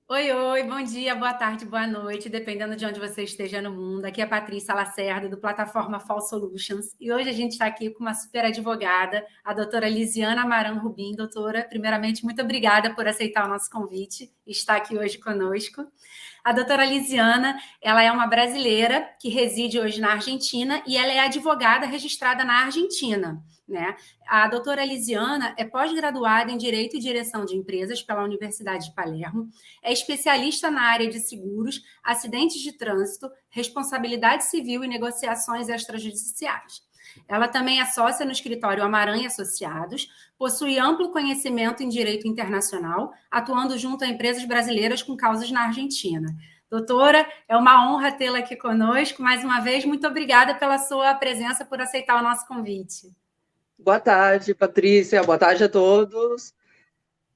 Oi, oi, bom dia, boa tarde, boa noite, dependendo de onde você esteja no mundo. Aqui é a Patrícia Lacerda, do Plataforma Fall Solutions, e hoje a gente está aqui com uma super advogada, a doutora Lisiana Amaran Rubim. Doutora, primeiramente, muito obrigada por aceitar o nosso convite e estar aqui hoje conosco. A doutora Lisiana, ela é uma brasileira que reside hoje na Argentina e ela é advogada registrada na Argentina, né? A doutora Lisiana é pós-graduada em Direito e Direção de Empresas pela Universidade de Palermo, é especialista na área de seguros, acidentes de trânsito, responsabilidade civil e negociações extrajudiciais. Ela também é sócia no escritório Amaranha Associados, possui amplo conhecimento em direito internacional, atuando junto a empresas brasileiras com causas na Argentina. Doutora, é uma honra tê-la aqui conosco. Mais uma vez, muito obrigada pela sua presença, por aceitar o nosso convite. Boa tarde, Patrícia. Boa tarde a todos.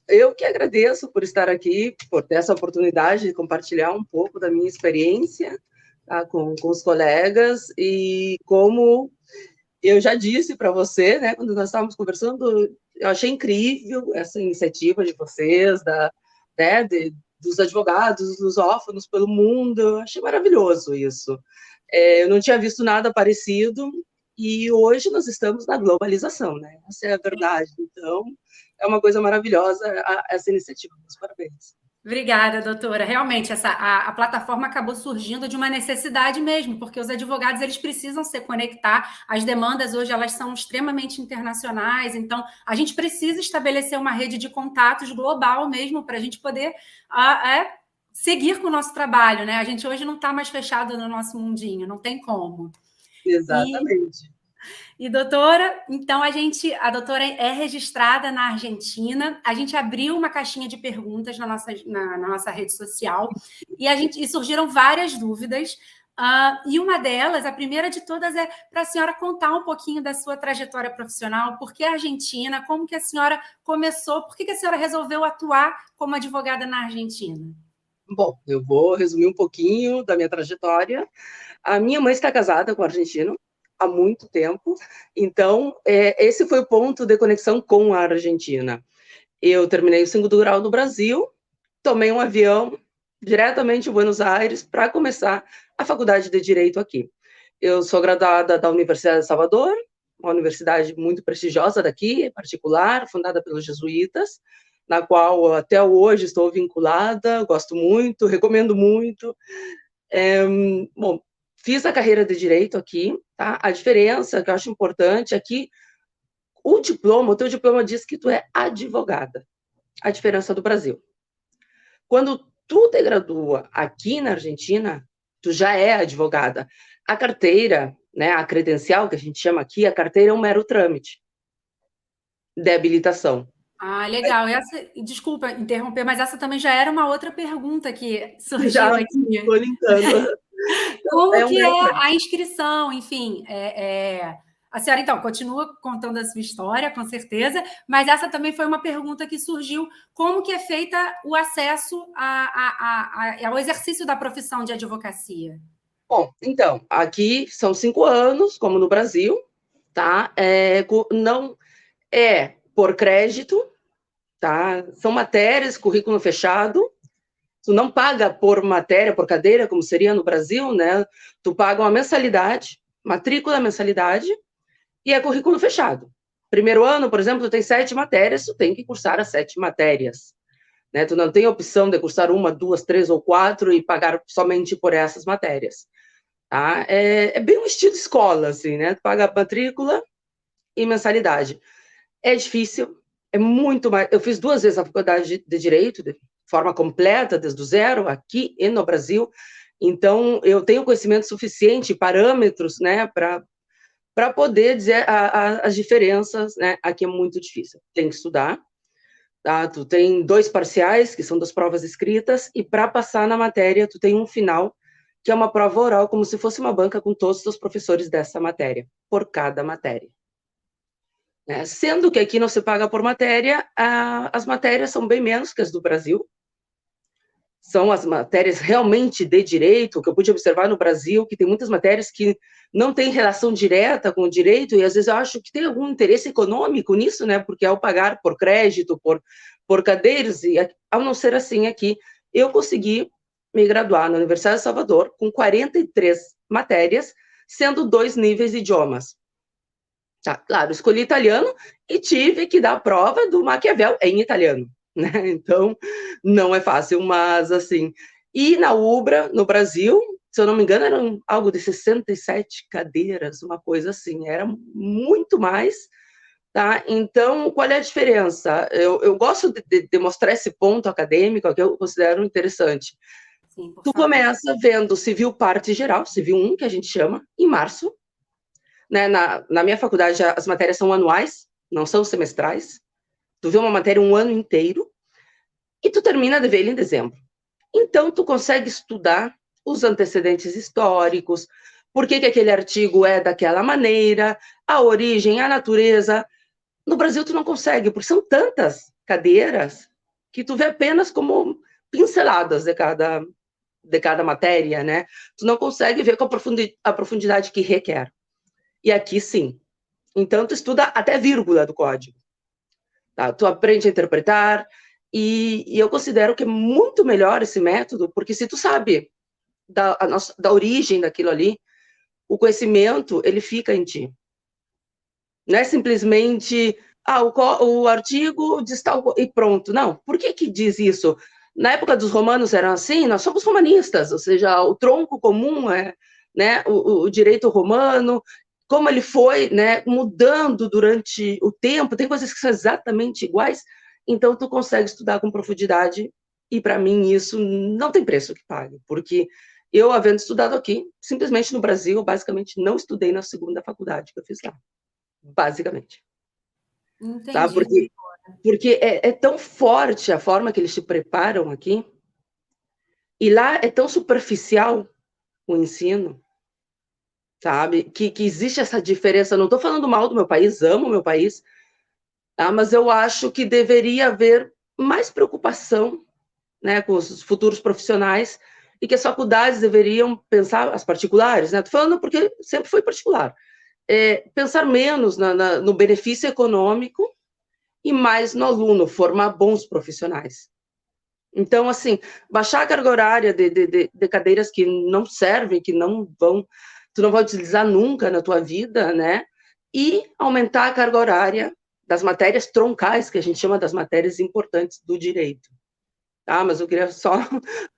Eu que agradeço por estar aqui, por ter essa oportunidade de compartilhar um pouco da minha experiência, tá, com os colegas. E como eu já disse para você, né, quando nós estávamos conversando, eu achei incrível essa iniciativa de vocês, dos advogados, dos lusófonos pelo mundo. Eu achei maravilhoso isso. Eu não tinha visto nada parecido. E hoje nós estamos na globalização, né? Essa é a verdade. Então, é uma coisa maravilhosa essa iniciativa. Meus parabéns. Obrigada, doutora. Realmente, a plataforma acabou surgindo de uma necessidade mesmo, porque os advogados eles precisam se conectar. As demandas hoje elas são extremamente internacionais, então a gente precisa estabelecer uma rede de contatos global mesmo para a gente poder seguir com o nosso trabalho, né? A gente hoje não está mais fechado no nosso mundinho, não tem como. E Exatamente. doutora, então a doutora é registrada na Argentina. A gente abriu uma caixinha de perguntas na nossa rede social e surgiram várias dúvidas. E uma delas, a primeira de todas, é para a senhora contar um pouquinho da sua trajetória profissional. Por que a Argentina? Como que a senhora começou? Por que a senhora resolveu atuar como advogada na Argentina? Bom, eu vou resumir um pouquinho da minha trajetória. A minha mãe está casada com um argentino há muito tempo, então esse foi o ponto de conexão com a Argentina. Eu terminei o segundo grau no Brasil, tomei um avião diretamente em Buenos Aires para começar a faculdade de Direito aqui. Eu sou graduada da Universidade de Salvador, uma universidade muito prestigiosa daqui, particular, fundada pelos jesuítas, na qual até hoje estou vinculada, gosto muito, recomendo muito. Bom, fiz a carreira de Direito aqui, tá? A diferença que eu acho importante é que o teu diploma diz que tu é advogada. A diferença do Brasil. Quando tu te gradua aqui na Argentina, tu já é advogada. A carteira, né, a credencial, que a gente chama aqui, a carteira é um mero trâmite de habilitação. Legal. Desculpa interromper, mas essa também já era uma outra pergunta que Já surgiu aqui. estou linkando. Como É um que mero é trâmite. a inscrição? Enfim, a senhora, então, continua contando a sua história, com certeza, mas essa também foi uma pergunta que surgiu. Como que é feita o acesso ao exercício da profissão de advocacia? Bom, então, aqui são 5 anos, como no Brasil, tá? Não é por crédito, tá? São matérias, currículo fechado. Tu não paga por matéria, por cadeira, como seria no Brasil, né? Tu paga uma mensalidade, matrícula, mensalidade, e é currículo fechado. Primeiro ano, por exemplo, tu tem 7 matérias, tu tem que cursar as 7 matérias. Né? Tu não tem opção de cursar 1, 2, 3 ou 4 e pagar somente por essas matérias. Tá? É bem um estilo escola, assim, né? Tu paga a matrícula e mensalidade. É difícil, é muito mais. Eu fiz 2 vezes a faculdade de Direito, de forma completa, desde o zero, aqui e no Brasil. Então, eu tenho conhecimento suficiente, parâmetros, né, para poder dizer as diferenças, né? Aqui é muito difícil. Tem que estudar, tá? Tu tem 2 parciais, que são 2 provas escritas, e para passar na matéria, tu tem um final, que é uma prova oral, como se fosse uma banca com todos os professores dessa matéria, por cada matéria. Né? Sendo que aqui não se paga por matéria, as matérias são bem menos que as do Brasil, são as matérias realmente de direito, que eu pude observar no Brasil, que tem muitas matérias que não têm relação direta com o direito, e às vezes eu acho que tem algum interesse econômico nisso, né? Porque ao pagar por crédito, por cadeiras, e ao não ser assim aqui, eu consegui me graduar na Universidade de Salvador com 43 matérias, sendo 2 níveis de idiomas. Tá, claro, escolhi italiano e tive que dar a prova do Maquiavel em italiano, né? Então, não é fácil, mas assim. E na UBRA, no Brasil, se eu não me engano, eram algo de 67 cadeiras, uma coisa assim, era muito mais, tá? Então, qual é a diferença? Eu gosto de mostrar esse ponto acadêmico que eu considero interessante. Sim, por Tu favor. começa vendo civil parte geral, civil 1, que a gente chama, em março, né? Na minha faculdade, as matérias são anuais, não são semestrais. Tu vê uma matéria um ano inteiro e tu termina de ver ele em dezembro. Então, tu consegue estudar os antecedentes históricos, por que aquele artigo é daquela maneira, a origem, a natureza. No Brasil, tu não consegue, porque são tantas cadeiras que tu vê apenas como pinceladas de cada matéria, né? Tu não consegue ver com a profundidade que requer. E aqui, sim. Então, tu estuda até vírgula do código. Tá? Tu aprende a interpretar, e eu considero que é muito melhor esse método, porque se tu sabe da origem daquilo ali, o conhecimento, ele fica em ti. Não é simplesmente, o artigo diz tal, e pronto. Não, por que diz isso? Na época dos romanos era assim, nós somos romanistas, ou seja, o tronco comum é, né, o direito romano, como ele foi, né, mudando durante o tempo, tem coisas que são exatamente iguais, então tu consegue estudar com profundidade, e para mim isso não tem preço que pague, porque eu, havendo estudado aqui, simplesmente no Brasil, basicamente não estudei na segunda faculdade que eu fiz lá, basicamente. Tá? Entendi. Porque é tão forte a forma que eles te preparam aqui, e lá é tão superficial o ensino, sabe? Que existe essa diferença. Não estou falando mal do meu país, amo o meu país, tá? Mas eu acho que deveria haver mais preocupação, né, com os futuros profissionais, e que as faculdades deveriam pensar, as particulares, né? Estou falando porque sempre foi particular, pensar menos no benefício econômico e mais no aluno, formar bons profissionais. Então, assim, baixar a carga horária de cadeiras que não servem, que não vão, tu não vai utilizar nunca na tua vida, né? E aumentar a carga horária das matérias troncais, que a gente chama das matérias importantes do direito. Tá? Mas eu queria só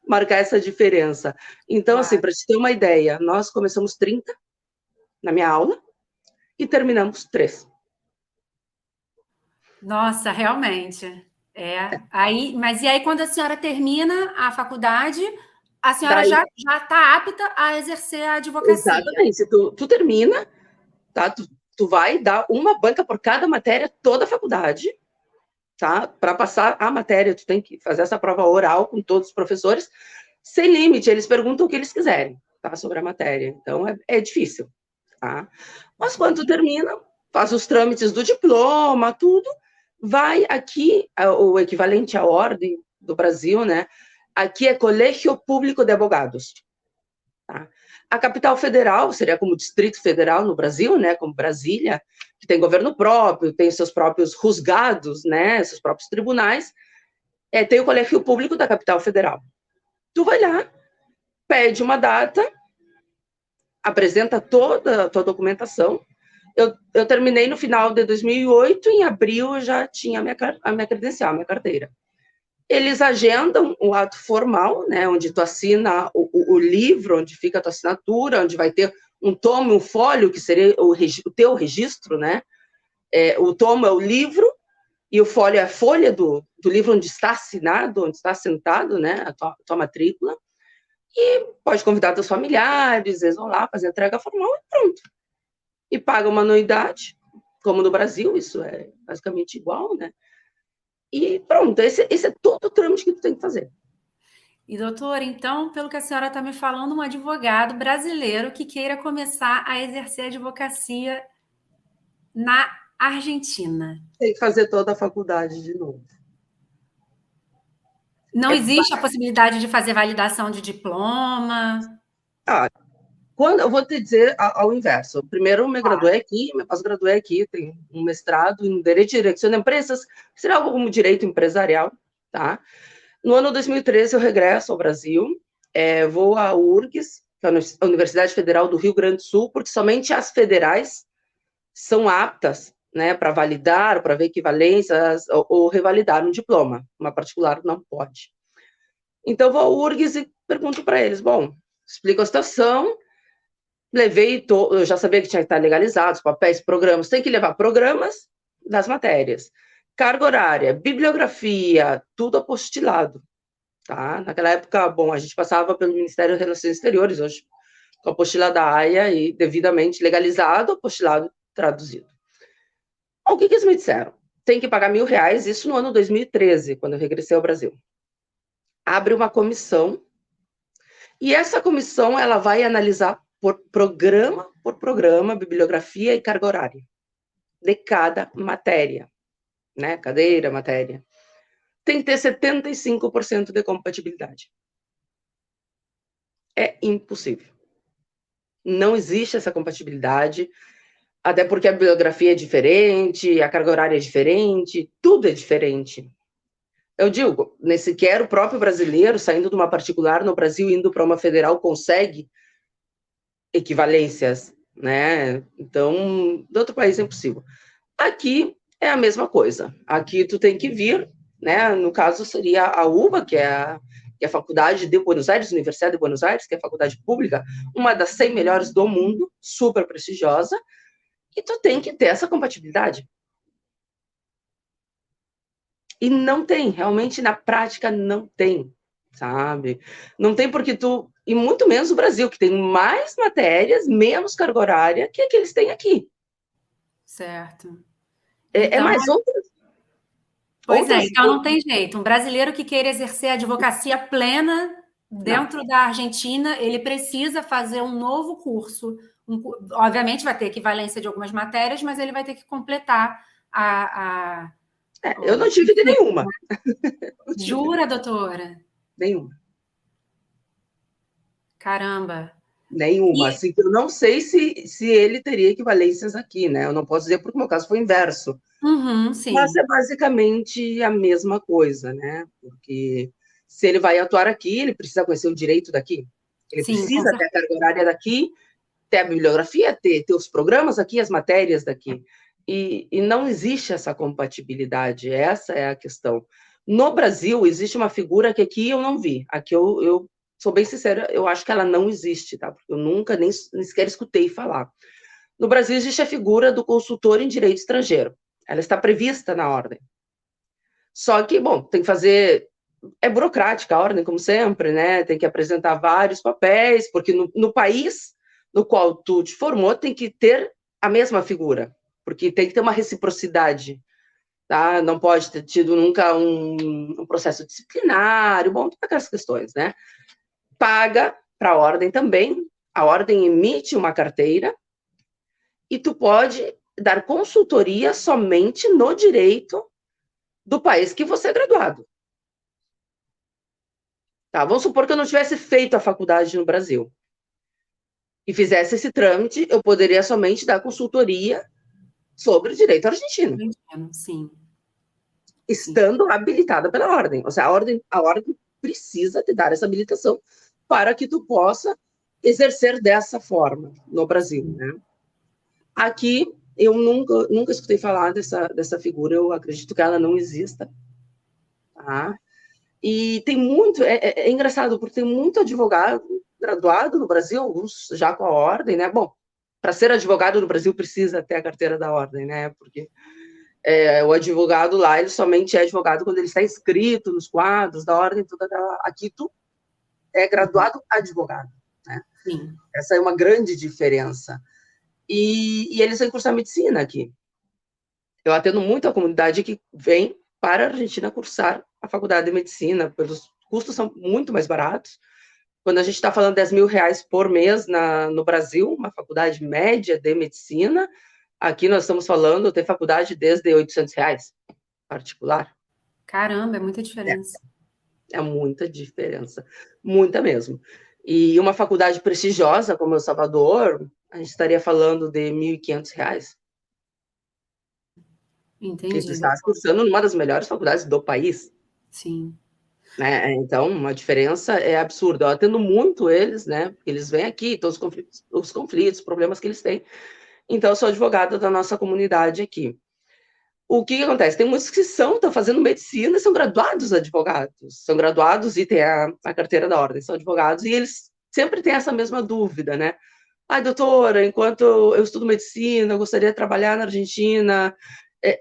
marcar essa diferença. Então, assim, Claro. para te ter uma ideia, nós começamos 30 na minha aula e terminamos 3. Nossa, realmente. Aí, mas e aí, quando a senhora termina a faculdade, a senhora Daí, já está apta a exercer a advocacia. exatamente, se tu termina, tá? Tu vai dar uma banca por cada matéria, toda a faculdade, tá? Para passar a matéria, tu tem que fazer essa prova oral com todos os professores, sem limite, eles perguntam o que eles quiserem, tá? Sobre a matéria. Então, é difícil, tá? Mas quando tu termina, faz os trâmites do diploma, tudo, vai aqui, o equivalente à ordem do Brasil, né? Aqui é Colégio Público de Advogados. Tá? A capital federal seria como Distrito Federal no Brasil, né? Como Brasília, que tem governo próprio, tem seus próprios juzgados, né? Seus próprios tribunais. Tem o Colégio Público da capital federal. Tu vai lá, pede uma data, apresenta toda a tua documentação. Eu terminei no final de 2008, em abril eu já tinha a minha credencial, a minha carteira. Eles agendam o ato formal, né, onde tu assina o livro, onde fica a tua assinatura, onde vai ter um tomo, um folho, que seria o teu registro, né? O tomo é o livro, e o folho é a folha do livro onde está assinado, onde está assentado, né, a tua matrícula. E pode convidar teus familiares, eles vão lá fazer a entrega formal e pronto. E paga uma anuidade, como no Brasil, isso é basicamente igual, né? E pronto, esse é todo o trâmite que tu tem que fazer. E, doutor, então, pelo que a senhora está me falando, um advogado brasileiro que queira começar a exercer a advocacia na Argentina. Tem que fazer toda a faculdade de novo. Não existe a possibilidade de fazer validação de diploma? Quando eu vou te dizer ao inverso. Primeiro, eu me graduei aqui, me pós-graduei aqui, tenho um mestrado em Direito de Direção de Empresas, será algo como Direito Empresarial, tá? No ano 2013, eu regresso ao Brasil, vou à URGS, que é a Universidade Federal do Rio Grande do Sul, porque somente as federais são aptas, né, para validar, para ver equivalências ou revalidar um diploma. Uma particular não pode. Então, vou ao URGS e pergunto para eles, bom, explico a situação, eu já sabia que tinha que estar legalizados, papéis, programas, tem que levar programas das matérias. Carga horária, bibliografia, tudo apostilado, tá? Naquela época, bom, a gente passava pelo Ministério das Relações Exteriores, hoje com a apostila da AIA e devidamente legalizado, apostilado, traduzido. O que eles me disseram? Tem que pagar R$1.000, isso no ano 2013, quando eu regressei ao Brasil. Abre uma comissão, e essa comissão ela vai analisar por programa, bibliografia e carga horária de cada matéria, né? Cadeira, matéria. Tem que ter 75% de compatibilidade. É impossível. Não existe essa compatibilidade, até porque a bibliografia é diferente, a carga horária é diferente, tudo é diferente. Eu digo, nem sequer o próprio brasileiro, saindo de uma particular no Brasil, indo para uma federal, consegue equivalências, né? Então, de outro país é impossível. Aqui é a mesma coisa. Aqui tu tem que vir, né? No caso seria a UBA, que é a Faculdade de Buenos Aires, Universidade de Buenos Aires, que é a faculdade pública, uma das 100 melhores do mundo, super prestigiosa, e tu tem que ter essa compatibilidade. E não tem, realmente na prática não tem, sabe? Não tem porque e muito menos o Brasil, que tem mais matérias, menos carga horária que eles têm aqui. Certo. Então, mais outras. Pois é, então não tem jeito. Um brasileiro que queira exercer a advocacia plena dentro da Argentina, ele precisa fazer um novo curso. Obviamente vai ter equivalência de algumas matérias, mas ele vai ter que completar eu não tive de nenhuma. Jura, doutora? Nenhuma. Caramba. Nenhuma. Assim, eu não sei se ele teria equivalências aqui, né? Eu não posso dizer porque o meu caso foi inverso. Sim. Mas é basicamente a mesma coisa, né? Porque se ele vai atuar aqui, ele precisa conhecer o direito daqui. Ele precisa ter a carga horária daqui, ter a bibliografia, ter os programas aqui, as matérias daqui. E não existe essa compatibilidade, essa é a questão. No Brasil, existe uma figura que aqui eu não vi. Aqui eu sou bem sincera, eu acho que ela não existe, tá? Porque eu nunca nem sequer escutei falar. No Brasil, existe a figura do consultor em direito estrangeiro. Ela está prevista na ordem. Só que, bom, tem que fazer. É burocrática a ordem, como sempre, né? Tem que apresentar vários papéis, porque no país no qual tu te formou tem que ter a mesma figura, porque tem que ter uma reciprocidade, tá? Não pode ter tido nunca um processo disciplinário, bom, todas aquelas questões, né? Paga para a ordem também, a ordem emite uma carteira e tu pode dar consultoria somente no direito do país que você é graduado. Tá? Vamos supor que eu não tivesse feito a faculdade no Brasil e fizesse esse trâmite, eu poderia somente dar consultoria sobre o direito argentino. Sim. Estando habilitada pela ordem. Ou seja, a ordem precisa te dar essa habilitação para que tu possa exercer dessa forma no Brasil, né? Aqui, eu nunca escutei falar dessa figura, eu acredito que ela não exista, tá? E tem muito, é engraçado, porque tem muito advogado graduado no Brasil, alguns já com a ordem, né? Bom, para ser advogado no Brasil precisa ter a carteira da ordem, né? Porque o advogado lá, ele somente é advogado quando ele está inscrito nos quadros da ordem, toda aquela. Aqui tu é graduado advogado, né? Sim. Essa é uma grande diferença. E eles vêm cursar medicina aqui. Eu atendo muito a comunidade que vem para a Argentina cursar a faculdade de medicina, pelos custos são muito mais baratos. Quando a gente está falando de R$10.000 por mês no Brasil, uma faculdade média de medicina, aqui nós estamos falando, tem faculdade desde R$800, particular. Caramba, é muita diferença. É muita diferença, muita mesmo. E uma faculdade prestigiosa como o Salvador, a gente estaria falando de R$1.500. Entendi. E tu estás cursando numa das melhores faculdades do país. Sim. né? Então, uma diferença é absurda. Eu atendo muito eles, né? Eles vêm aqui, todos os conflitos, os problemas que eles têm. Então, eu sou advogada da nossa comunidade aqui. O que acontece? Tem muitos que estão fazendo medicina e são graduados advogados. São graduados e têm a carteira da ordem, são advogados, e eles sempre têm essa mesma dúvida, né? Ai, doutora, enquanto eu estudo medicina, eu gostaria de trabalhar na Argentina.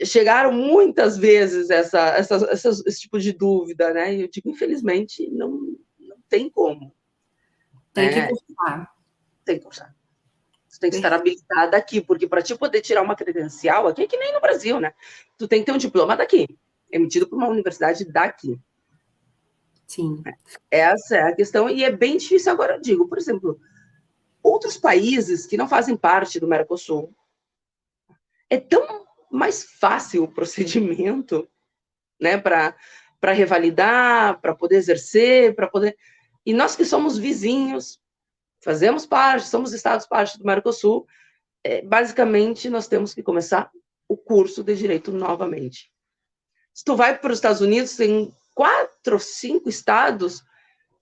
Chegaram muitas vezes esse tipo de dúvida, né? E eu digo, infelizmente, não tem como. Tem que cursar. Tem que cursar. Você tem que estar habilitada aqui, porque para te poder tirar uma credencial aqui, é que nem no Brasil, né? Tu tem que ter um diploma daqui, emitido por uma universidade daqui. Sim. Essa é a questão, e é bem difícil. Agora, eu digo, por exemplo, outros países que não fazem parte do Mercosul, é tão mais fácil o procedimento, né, para revalidar, para poder exercer, para poder... E nós que somos vizinhos, fazemos parte, somos estados parte do Mercosul, basicamente nós temos que começar o curso de direito novamente. Se tu vai para os Estados Unidos, tem 4 ou 5 estados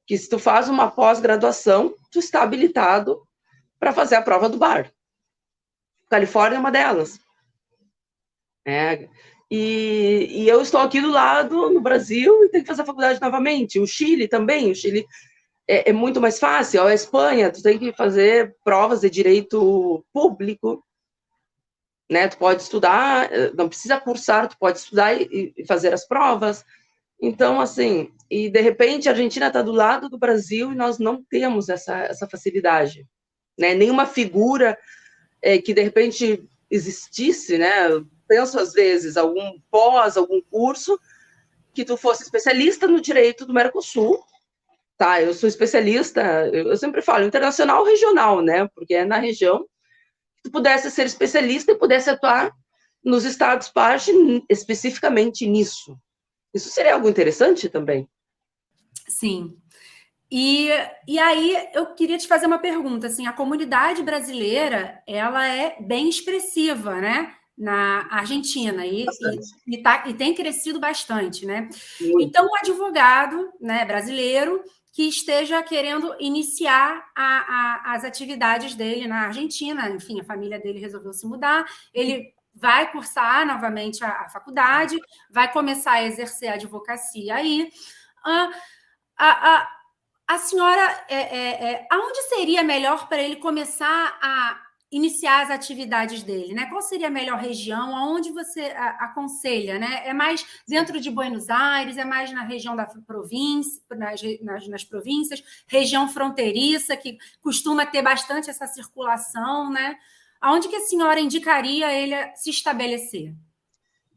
que, se tu faz uma pós-graduação, tu está habilitado para fazer a prova do bar. Califórnia é uma delas. E eu estou aqui do lado, no Brasil, e tenho que fazer a faculdade novamente. O Chile também, o Chile é muito mais fácil. A Espanha, tu tem que fazer provas de direito público, né? Tu pode estudar, não precisa cursar, tu pode estudar e fazer as provas. Então, assim, e de repente a Argentina está do lado do Brasil e nós não temos essa facilidade, né? Nenhuma figura que de repente existisse, né? Eu penso às vezes algum algum curso que tu fosse especialista no direito do Mercosul, tá? Eu sou especialista, eu sempre falo internacional ou regional, né? Porque é na região que tu pudesse ser especialista e pudesse atuar nos estados parte especificamente nisso. Isso seria algo interessante também. Sim. E aí eu queria te fazer uma pergunta, assim, a comunidade brasileira, ela é bem expressiva, né, na Argentina, e tem crescido bastante, né? Muito. Então, um advogado, né, brasileiro que esteja querendo iniciar as atividades dele na Argentina, enfim, a família dele resolveu se mudar, ele vai cursar novamente a faculdade, vai começar a exercer a advocacia aí. A senhora, aonde seria melhor para ele começar a iniciar as atividades dele, né? Qual seria a melhor região? Aonde você aconselha, né? É mais dentro de Buenos Aires? É mais na região da província, nas províncias? Região fronteiriça, que costuma ter bastante essa circulação, né? Aonde que a senhora indicaria ele se estabelecer?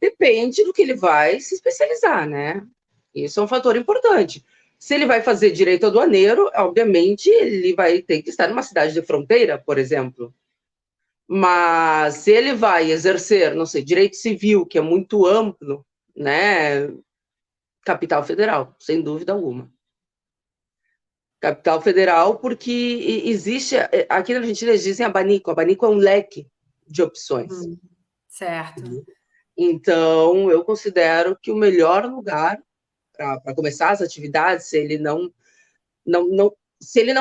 Depende do que ele vai se especializar, né? Isso é um fator importante. Se ele vai fazer direito aduaneiro, obviamente, ele vai ter que estar numa cidade de fronteira, por exemplo. Mas se ele vai exercer, não sei, direito civil, que é muito amplo, né? Capital Federal, sem dúvida alguma. Capital Federal, porque existe, aqui na Argentina eles dizem abanico. Abanico é um leque de opções. Certo. Então, eu considero que o melhor lugar para começar as atividades, se ele não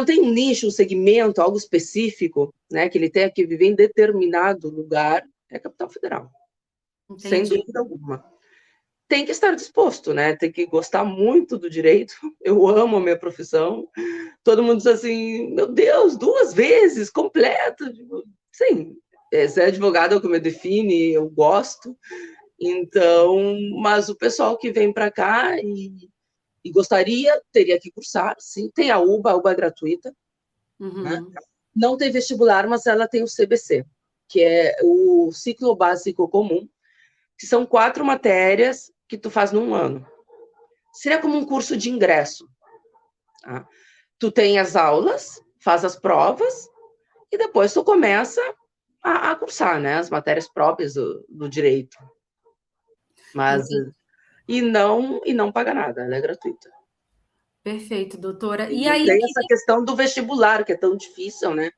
tem um nicho, um segmento, algo específico, né, que ele tenha que viver em determinado lugar, é a Capital Federal. Entendi. Sem dúvida alguma. Tem que estar disposto, né? Tem que gostar muito do direito. Eu amo a minha profissão. Todo mundo diz assim, meu Deus, 2 vezes, completo. Sim, ser advogado é o que me define, eu gosto. Então, mas o pessoal que vem para cá e gostaria, teria que cursar, sim. Tem a UBA é gratuita. Né? Não tem vestibular, mas ela tem o CBC, que é o Ciclo Básico Comum, que são 4 matérias que tu faz num ano. Seria como um curso de ingresso. Tá? Tu tem as aulas, faz as provas, e depois tu começa a cursar, né? As matérias próprias do direito. Mas... E não paga nada, ela é gratuita. Perfeito, doutora. E aí tem essa questão do vestibular, que é tão difícil, né?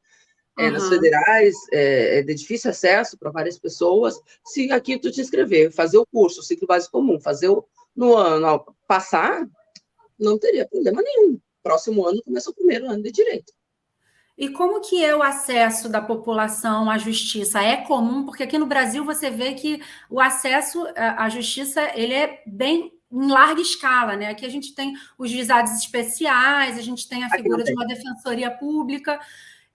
Nas federais, é de difícil acesso para várias pessoas. Se aqui tu te inscrever, fazer o curso, o ciclo básico comum, fazer no ano, passar, não teria problema nenhum. Próximo ano começa o primeiro ano de direito. E como que é o acesso da população à justiça? É comum? Porque aqui no Brasil você vê que o acesso à justiça ele é bem em larga escala, né? Aqui a gente tem os juizados especiais, a gente tem a Aqui não figura de tem. uma defensoria pública,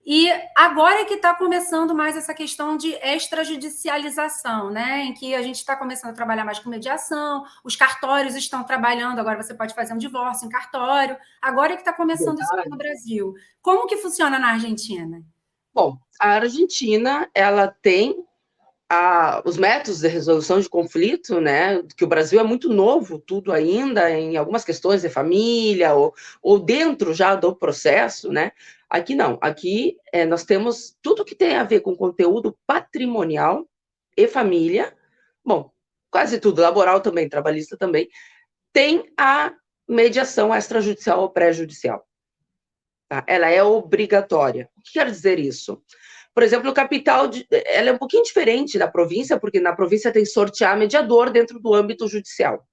e agora é que está começando mais essa questão de extrajudicialização, né? Em que a gente está começando a trabalhar mais com mediação, os cartórios estão trabalhando, agora você pode fazer um divórcio em cartório. Agora é que está começando isso aqui no Brasil. Como que funciona na Argentina? Bom, a Argentina, ela tem os métodos de resolução de conflito, né, que o Brasil é muito novo, tudo ainda, em algumas questões de família, ou dentro já do processo, né, aqui não, aqui nós temos tudo que tem a ver com conteúdo patrimonial e família, bom, quase tudo, laboral também, trabalhista também, tem a mediação extrajudicial ou pré-judicial. Tá? Ela é obrigatória. O que quer dizer isso? Por exemplo, o capital, ela é um pouquinho diferente da província, porque na província tem que sortear mediador dentro do âmbito judicial.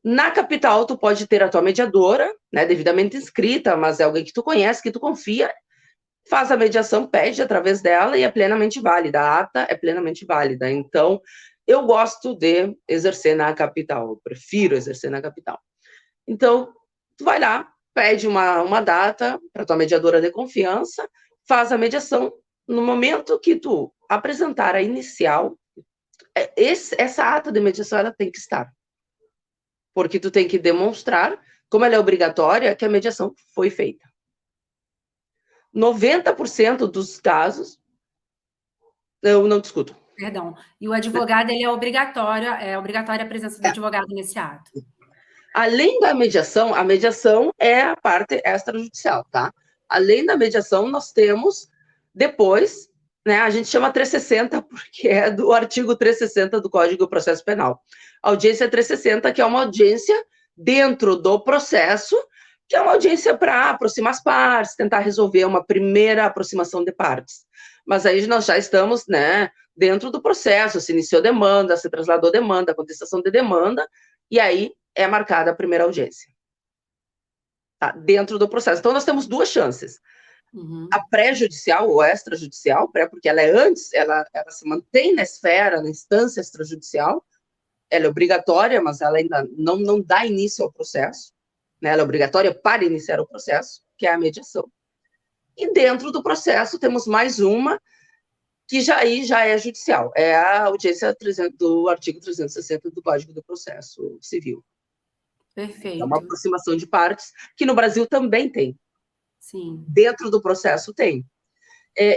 Na capital, tu pode ter a tua mediadora, né, devidamente inscrita, mas é alguém que tu conhece, que tu confia, faz a mediação, pede através dela e é plenamente válida. A ata é plenamente válida. Então, eu gosto de exercer na capital, eu prefiro exercer na capital. Então, tu vai lá, pede uma data para tua mediadora de confiança, faz a mediação. No momento que tu apresentar a inicial, essa ata de mediação ela tem que estar. Porque tu tem que demonstrar, como ela é obrigatória, que a mediação foi feita. 90% dos casos, eu não discuto. Perdão. E o advogado, ele é obrigatória a presença do advogado nesse ato. Além da mediação, a mediação é a parte extrajudicial, tá? Além da mediação, nós temos depois, né, a gente chama 360 porque é do artigo 360 do Código de Processo Penal. Audiência 360, que é uma audiência dentro do processo, que é uma audiência para aproximar as partes, tentar resolver uma primeira aproximação de partes. Mas aí nós já estamos, né, dentro do processo, se iniciou demanda, se trasladou demanda, contestação de demanda, e aí é marcada a primeira audiência. Tá? Dentro do processo. Então, nós temos duas chances. Uhum. A pré-judicial ou extrajudicial, porque ela é antes, ela se mantém na esfera, na instância extrajudicial, ela é obrigatória, mas ela ainda não dá início ao processo, né? Ela é obrigatória para iniciar o processo, que é a mediação. E dentro do processo temos mais uma, que já é judicial, é a audiência do artigo 360 do Código do Processo Civil. Perfeito. É uma aproximação de partes, que no Brasil também tem. Sim. Dentro do processo tem.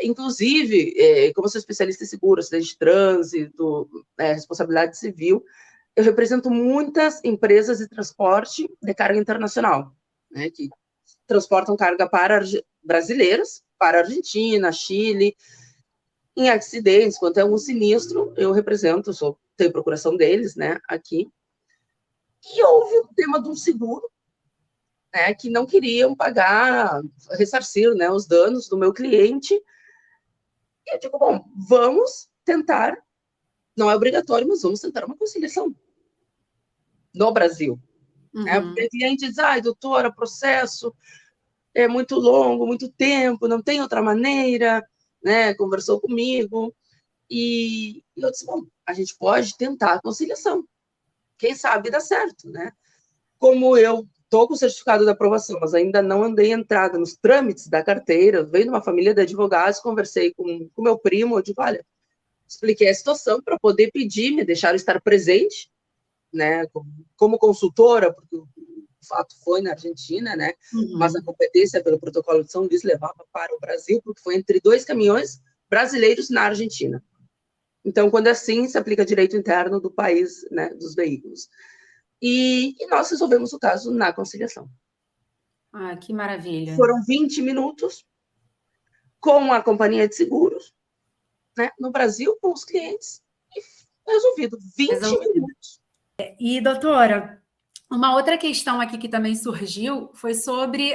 Inclusive, como eu sou especialista em seguro, acidente de trânsito, responsabilidade civil, eu represento muitas empresas de transporte de carga internacional, né, que transportam carga para brasileiras, para Argentina, Chile, em acidentes, quando tem algum sinistro, eu represento, tenho procuração deles, né, aqui. E houve o tema de um seguro, né, que não queriam pagar, ressarcir, né, os danos do meu cliente. E eu digo, bom, vamos tentar, não é obrigatório, mas vamos tentar uma conciliação no Brasil. Uhum. Porque o cliente diz, doutora, processo é muito longo, muito tempo, não tem outra maneira, né, conversou comigo, e eu disse, bom, a gente pode tentar a conciliação. Quem sabe dá certo, né? Como eu estou com o certificado de aprovação, mas ainda não andei entrada nos trâmites da carteira, veio de uma família de advogados, conversei com meu primo, eu digo, olha, expliquei a situação para poder pedir, me deixaram estar presente, né, como consultora, porque o fato foi na Argentina, né, mas a competência pelo protocolo de São Luís levava para o Brasil, porque foi entre 2 caminhões brasileiros na Argentina. Então, quando é assim, se aplica direito interno do país, né, dos veículos. E nós resolvemos o caso na conciliação. Que maravilha. Foram 20 minutos com a companhia de seguros, né, no Brasil, com os clientes, e resolvido. 20 minutos. E, doutora, uma outra questão aqui que também surgiu foi sobre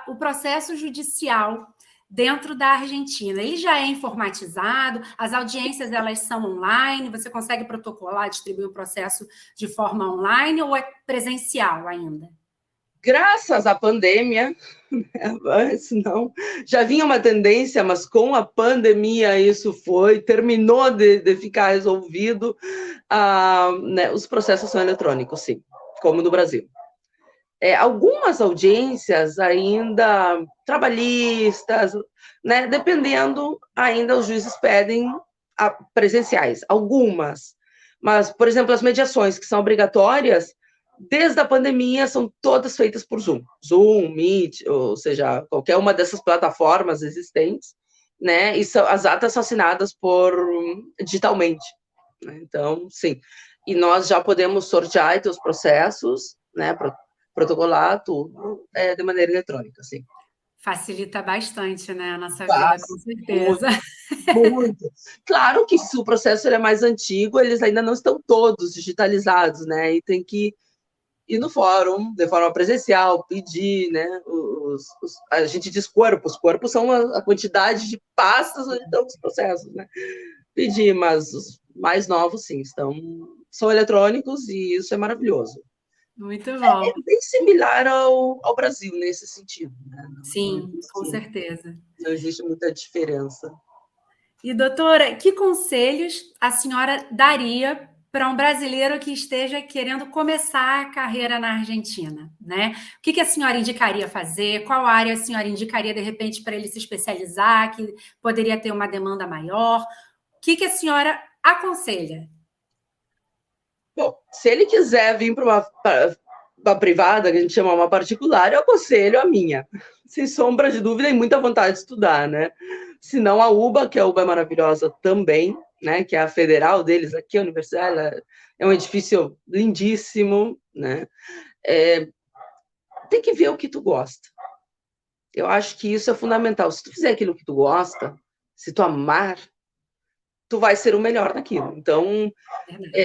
o processo judicial dentro da Argentina. Ele já é informatizado, as audiências elas são online, você consegue protocolar, distribuir o processo de forma online ou é presencial ainda? graças à pandemia, senão já vinha uma tendência, mas com a pandemia isso terminou de ficar resolvido. Né, os processos são eletrônicos, sim, como no Brasil. Algumas audiências ainda trabalhistas, né, dependendo, ainda os juízes pedem presenciais, algumas. Mas, por exemplo, as mediações que são obrigatórias, desde a pandemia, são todas feitas por Zoom. Zoom, Meet, ou seja, qualquer uma dessas plataformas existentes, né? E as atas são assinadas digitalmente. Né? Então, sim. E nós já podemos sortear os processos, né? Protocolar tudo de maneira eletrônica, sim. Facilita bastante, né, a nossa vida, com certeza. Muito. Claro que se o processo é mais antigo, eles ainda não estão todos digitalizados, né? E tem que ir no fórum, de forma presencial, pedir, né? A gente diz corpos são a quantidade de pastas onde estão os processos, né? Pedir, mas os mais novos, sim, são eletrônicos e isso é maravilhoso. Muito bom. É bem similar ao Brasil nesse sentido, né? Sim, com certeza. Não existe muita diferença. E, doutora, que conselhos a senhora daria para um brasileiro que esteja querendo começar a carreira na Argentina, né? O que a senhora indicaria fazer? Qual área a senhora indicaria, de repente, para ele se especializar, que poderia ter uma demanda maior? O que a senhora aconselha? Bom, se ele quiser vir para uma privada, que a gente chama uma particular, eu aconselho a minha. Sem sombra de dúvida e muita vontade de estudar, né? Se não a UBA, que a UBA é maravilhosa também, né? Que é a federal deles aqui, a universidade, é um edifício lindíssimo, né? Tem que ver o que tu gosta. Eu acho que isso é fundamental. Se tu fizer aquilo que tu gosta, se tu amar, tu vai ser o melhor naquilo. Então,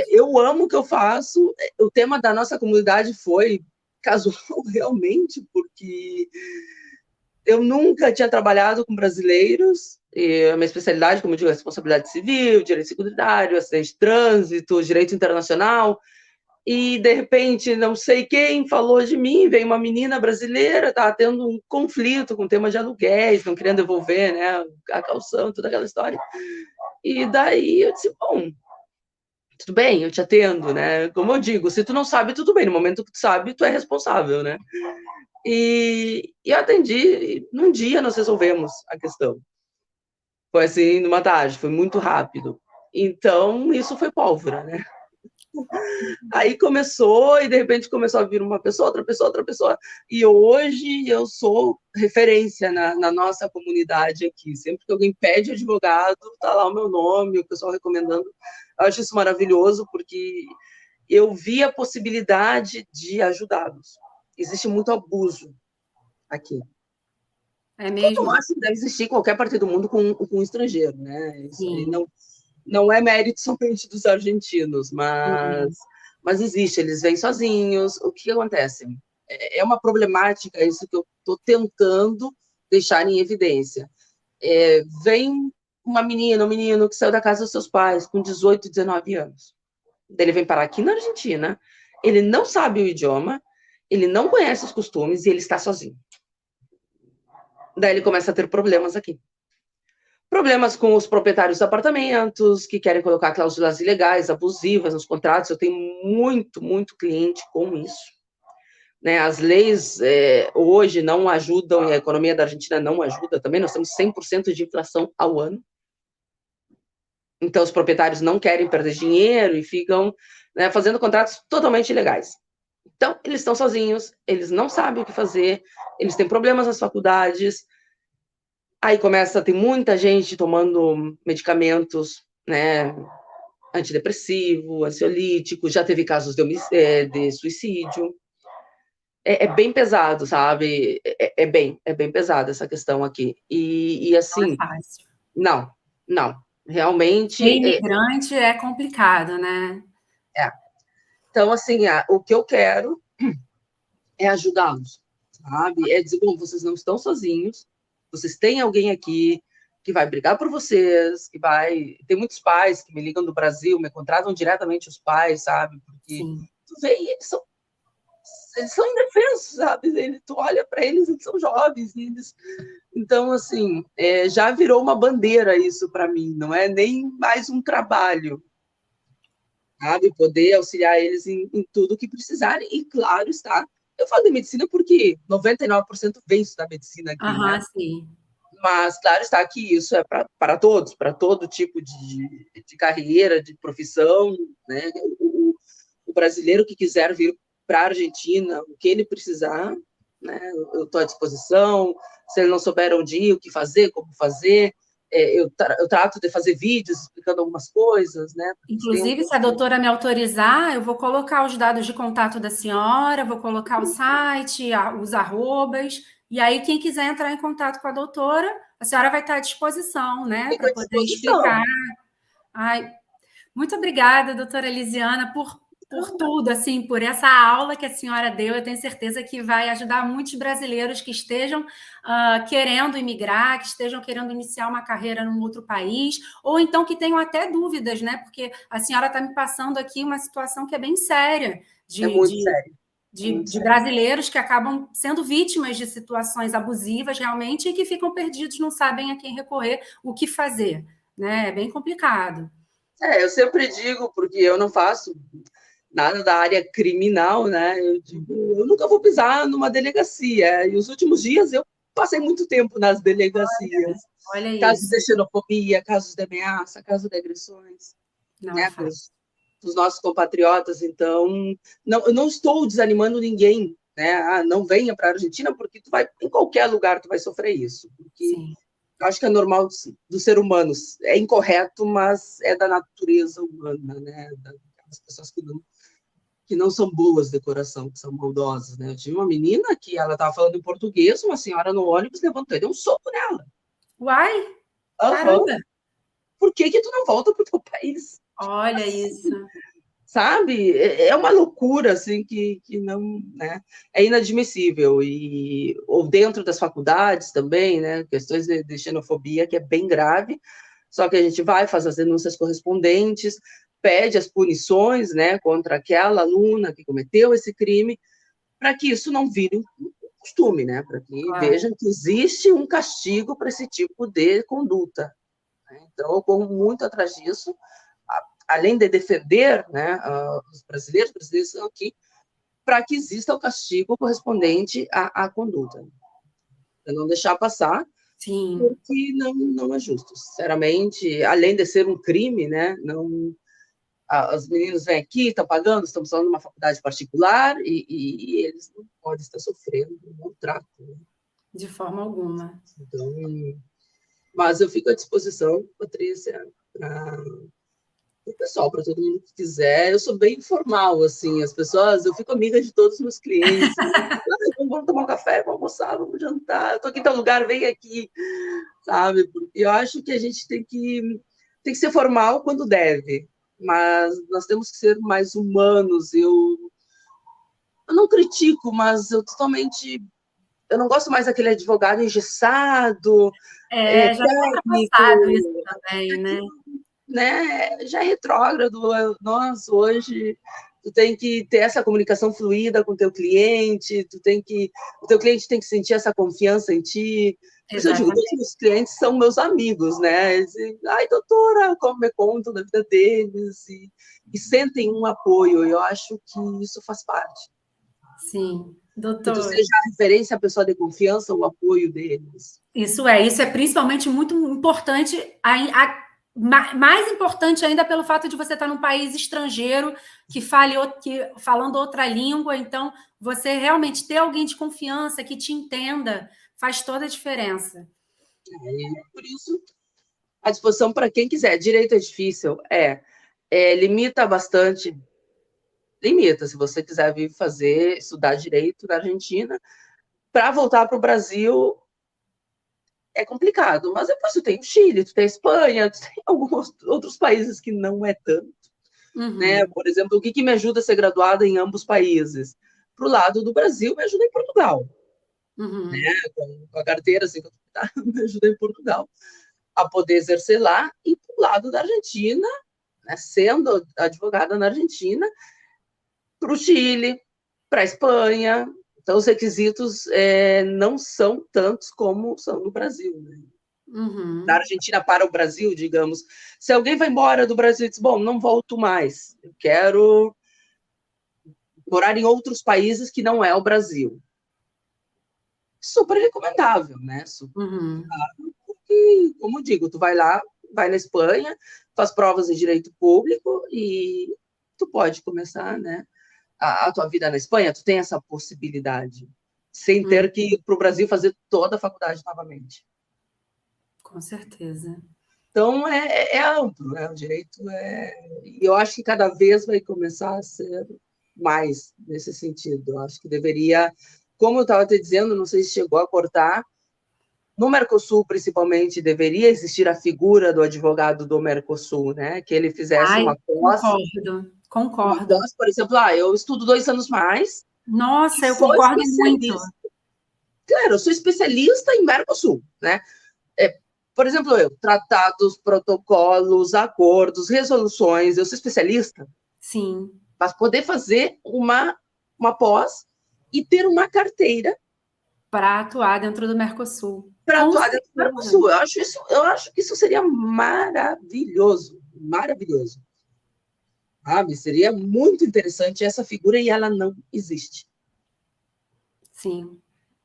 eu amo o que eu faço. O tema da nossa comunidade foi casual, realmente, porque eu nunca tinha trabalhado com brasileiros. E a minha especialidade, como eu digo, é responsabilidade civil, direito securitário, acidente de trânsito, direito internacional. E, de repente, não sei quem falou de mim, veio uma menina brasileira, estava tendo um conflito com o tema de aluguéis, não querendo devolver, né, a calção, toda aquela história. E daí eu disse, bom, tudo bem, eu te atendo, né? Como eu digo, se tu não sabe, tudo bem, no momento que tu sabe, tu é responsável, né? E eu atendi, e num dia nós resolvemos a questão. Foi assim, numa tarde, foi muito rápido. Então, isso foi pólvora, né? Aí começou, e de repente começou a vir uma pessoa, outra pessoa, outra pessoa, e hoje eu sou referência na nossa comunidade aqui. Sempre que alguém pede advogado, tá lá o meu nome, o pessoal recomendando. Eu acho isso maravilhoso, porque eu vi a possibilidade de ajudá-los. Existe muito abuso aqui. É mesmo? Eu acho que deve existir em qualquer parte do mundo com um estrangeiro, né? Isso aí Sim. não é mérito somente dos argentinos, mas existe, eles vêm sozinhos. O que acontece? É uma problemática isso que eu estou tentando deixar em evidência. Vem uma menina, um menino que saiu da casa dos seus pais com 18, 19 anos. Ele vem parar aqui na Argentina, ele não sabe o idioma, ele não conhece os costumes e ele está sozinho. Daí ele começa a ter problemas aqui. Problemas com os proprietários dos apartamentos, que querem colocar cláusulas ilegais, abusivas nos contratos. Eu tenho muito, muito cliente com isso. Né? As leis hoje não ajudam, e a economia da Argentina não ajuda também. Nós temos 100% de inflação ao ano. Então, os proprietários não querem perder dinheiro e ficam, né, fazendo contratos totalmente ilegais. Então, eles estão sozinhos, eles não sabem o que fazer, eles têm problemas nas faculdades. Aí começa a ter muita gente tomando medicamentos, né, antidepressivo, ansiolítico, já teve casos de suicídio. É bem pesado, sabe? É bem pesado essa questão aqui. E assim, Não é fácil. Não. Realmente. Ser imigrante é complicado, né? Então, assim, o que eu quero é ajudá-los, sabe? É dizer, bom, vocês não estão sozinhos, vocês têm alguém aqui que vai brigar por vocês, que vai... Tem muitos pais que me ligam do Brasil, me contratam diretamente os pais, sabe? Porque Sim. tu vê, e eles são eles são indefesos, sabe? Tu olha para eles, eles são jovens, então, assim, já virou uma bandeira isso para mim, não é nem mais um trabalho, sabe? Poder auxiliar eles em tudo que precisarem, e claro está, eu falo de medicina porque 99% vem estudar medicina aqui, né? Sim. Mas, claro está que isso é para todos, para todo tipo de carreira, de profissão, né? O brasileiro que quiser vir para a Argentina, o que ele precisar, né? Eu estou à disposição. Se ele não souber onde ir, o que fazer, como fazer, eu trato de fazer vídeos explicando algumas coisas, né? Inclusive, se a doutora me autorizar, eu vou colocar os dados de contato da senhora, vou colocar o site, os arrobas, e aí quem quiser entrar em contato com a doutora, a senhora vai estar à disposição, né, Fico para à poder explicar. disposição. Ai, muito obrigada, doutora Lisiana, por tudo, assim, por essa aula que a senhora deu. Eu tenho certeza que vai ajudar muitos brasileiros que estejam querendo imigrar, que estejam querendo iniciar uma carreira num outro país, ou então que tenham até dúvidas, né? Porque a senhora está me passando aqui uma situação que é bem séria É muito sério. de brasileiros que acabam sendo vítimas de situações abusivas realmente e que ficam perdidos, não sabem a quem recorrer, o que fazer, né? É bem complicado. Eu sempre digo, porque eu não faço nada da área criminal, né? Eu digo, eu nunca vou pisar numa delegacia. E os últimos dias eu passei muito tempo nas delegacias. Olha Casos isso. de xenofobia, casos de ameaça, casos de agressões, Não é né? fácil. Dos nossos compatriotas. Então, eu não estou desanimando ninguém, né? Não venha para a Argentina, porque tu vai, em qualquer lugar tu vai sofrer isso. Porque Sim. eu acho que é normal do ser humano. É incorreto, mas é da natureza humana, né? Das pessoas que não são boas de coração, que são maldosas, né? Eu tive uma menina que ela estava falando em português, uma senhora no ônibus levantou e deu um soco nela. Uai, Aham. caramba! Por que tu não volta para o teu país? Olha isso. Sabe? É uma loucura, assim, que não, né? É inadmissível. Ou dentro das faculdades também, né? Questões de xenofobia, que é bem grave. Só que a gente vai, faz as denúncias correspondentes, pede as punições, né, contra aquela aluna que cometeu esse crime, para que isso não vire um costume, né, para que Claro. vejam que existe um castigo para esse tipo de conduta. Então, eu corro muito atrás disso, além de defender, né, os brasileiros estão aqui, para que exista o castigo correspondente à conduta. Para não deixar passar, Sim. porque não é justo. Sinceramente, além de ser um crime, né, não, os meninos vêm aqui, estão pagando, estamos falando de uma faculdade particular, e eles não podem estar sofrendo um maltrato. Né? De forma alguma. Então, mas eu fico à disposição, Patrícia, para o pessoal, para todo mundo que quiser. Eu sou bem informal, assim, as pessoas, eu fico amiga de todos os meus clientes. Vamos tomar um café, vamos almoçar, vamos jantar. Eu estou aqui em tal lugar, vem aqui, sabe? Porque eu acho que a gente tem que ser formal quando deve, mas nós temos que ser mais humanos. Eu não critico, mas eu não gosto mais daquele advogado engessado, Já está ultrapassado isso técnico, também, né? né? Já é retrógrado. Nós hoje tu tem que ter essa comunicação fluida com o teu cliente, o teu cliente tem que sentir essa confiança em ti. Por isso eu digo, todos Exatamente. os meus clientes são meus amigos, né? Ai, doutora, como me contam da vida deles e sentem um apoio. Eu acho que isso faz parte. Sim. Que tu Doutor, seja a referência, a pessoa de confiança, o apoio deles. isso é principalmente muito importante, mais importante ainda pelo fato de você estar num país estrangeiro falando outra língua, então você realmente ter alguém de confiança que te entenda faz toda a diferença. Por isso, à disposição para quem quiser. Direito é difícil? Limita bastante. Limita, se você quiser vir estudar direito na Argentina, para voltar para o Brasil é complicado, mas depois tu tem o Chile, tu tem a Espanha, tu tem alguns outros países que não é tanto, né? Por exemplo, o que me ajuda a ser graduada em ambos países? Para o lado do Brasil, me ajuda em Portugal, né? Com a carteira, assim, me ajuda em Portugal a poder exercer lá, e para o lado da Argentina, né? Sendo advogada na Argentina, para o Chile, para a Espanha. Então, os requisitos não são tantos como são no Brasil, né? Da Argentina para o Brasil, digamos. Se alguém vai embora do Brasil e diz, bom, não volto mais, eu quero morar em outros países que não é o Brasil. Super recomendável, né? Super recomendável, porque, como digo, tu vai lá, vai na Espanha, faz provas de direito público e tu pode começar, né, a tua vida na Espanha, tu tem essa possibilidade, sem ter que ir para o Brasil fazer toda a faculdade novamente. Com certeza. Então, é amplo, né? O direito E eu acho que cada vez vai começar a ser mais nesse sentido. Eu acho que deveria, como eu estava te dizendo, não sei se chegou a cortar, no Mercosul, principalmente, deveria existir a figura do advogado do Mercosul, né? Que ele fizesse uma pós. Concordo. Uma pós, por exemplo, eu estudo 2 anos mais. Nossa, eu concordo muito. Claro, eu sou especialista em Mercosul, né? Por exemplo, tratados, protocolos, acordos, resoluções, eu sou especialista. Sim. Mas poder fazer uma pós e ter uma carteira para atuar dentro do Mercosul. Para atuar dentro do Mercosul. Eu acho que isso seria maravilhoso. Maravilhoso. Sabe? Seria muito interessante essa figura e ela não existe. Sim.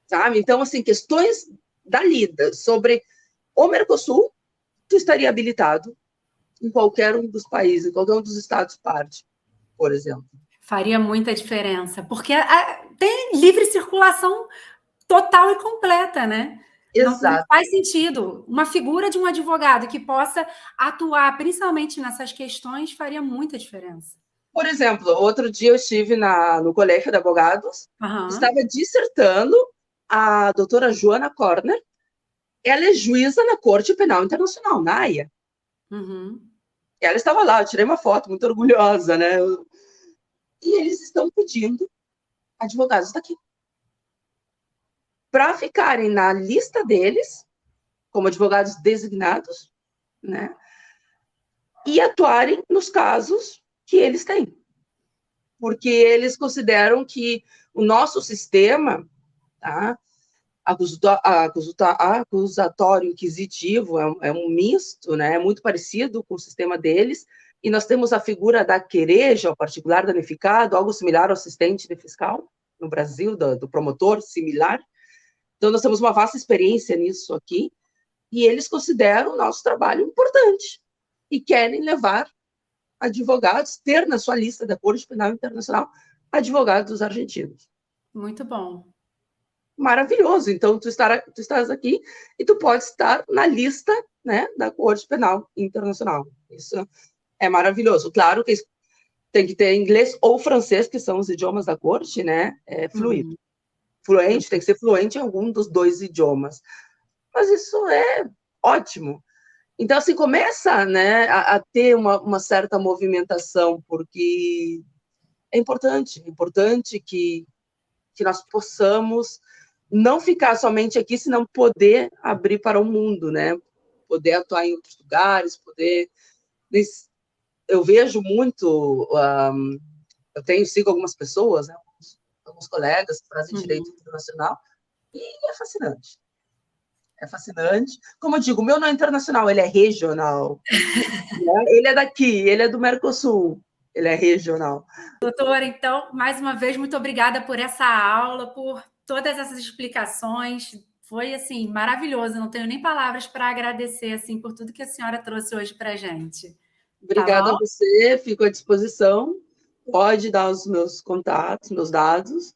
Sabe? Então, assim, questões da lida sobre o Mercosul, tu estaria habilitado em qualquer um dos países, em qualquer um dos estados parte, por exemplo. Faria muita diferença, porque tem livre circulação total e completa, né? Exato. Não faz sentido. Uma figura de um advogado que possa atuar principalmente nessas questões faria muita diferença. Por exemplo, outro dia eu estive no Colégio de Advogados, estava dissertando a doutora Joana Corner, ela é juíza na Corte Penal Internacional, na Haia. Ela estava lá, eu tirei uma foto muito orgulhosa, né? E eles estão pedindo advogados daqui para ficarem na lista deles como advogados designados, né? E atuarem nos casos que eles têm. Porque eles consideram que o nosso sistema, tá, acusatório inquisitivo é um misto, né? É muito parecido com o sistema deles, e nós temos a figura da quereja, o particular danificado, algo similar ao assistente de fiscal no Brasil, do promotor, similar. Então, nós temos uma vasta experiência nisso aqui, e eles consideram o nosso trabalho importante, e querem levar advogados, ter na sua lista da Corte Penal Internacional advogados argentinos. Muito bom. Maravilhoso. Então, tu estás aqui e tu pode estar na lista, né, da Corte Penal Internacional. Isso é maravilhoso. Claro que tem que ter inglês ou francês, que são os idiomas da Corte, né? É fluido. Fluente, tem que ser fluente em algum dos 2 idiomas. Mas isso é ótimo. Então, assim, começa, né, a ter uma certa movimentação, porque é importante que nós possamos não ficar somente aqui, senão poder abrir para o mundo, né? Poder atuar em outros lugares, poder... Eu vejo muito... sigo algumas pessoas, né, alguns colegas que fazem direito internacional, e é fascinante. É fascinante. Como eu digo, o meu não é internacional, ele é regional. Ele é daqui, ele é do Mercosul, ele é regional. Doutora, então, mais uma vez, muito obrigada por essa aula, por todas essas explicações. Foi, assim, maravilhoso. Não tenho nem palavras para agradecer, assim, por tudo que a senhora trouxe hoje para a gente. Obrigada a você, fico à disposição. Pode dar os meus contatos, meus dados.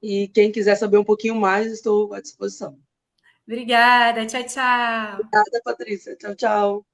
E quem quiser saber um pouquinho mais, estou à disposição. Obrigada. Tchau, tchau. Obrigada, Patrícia. Tchau, tchau.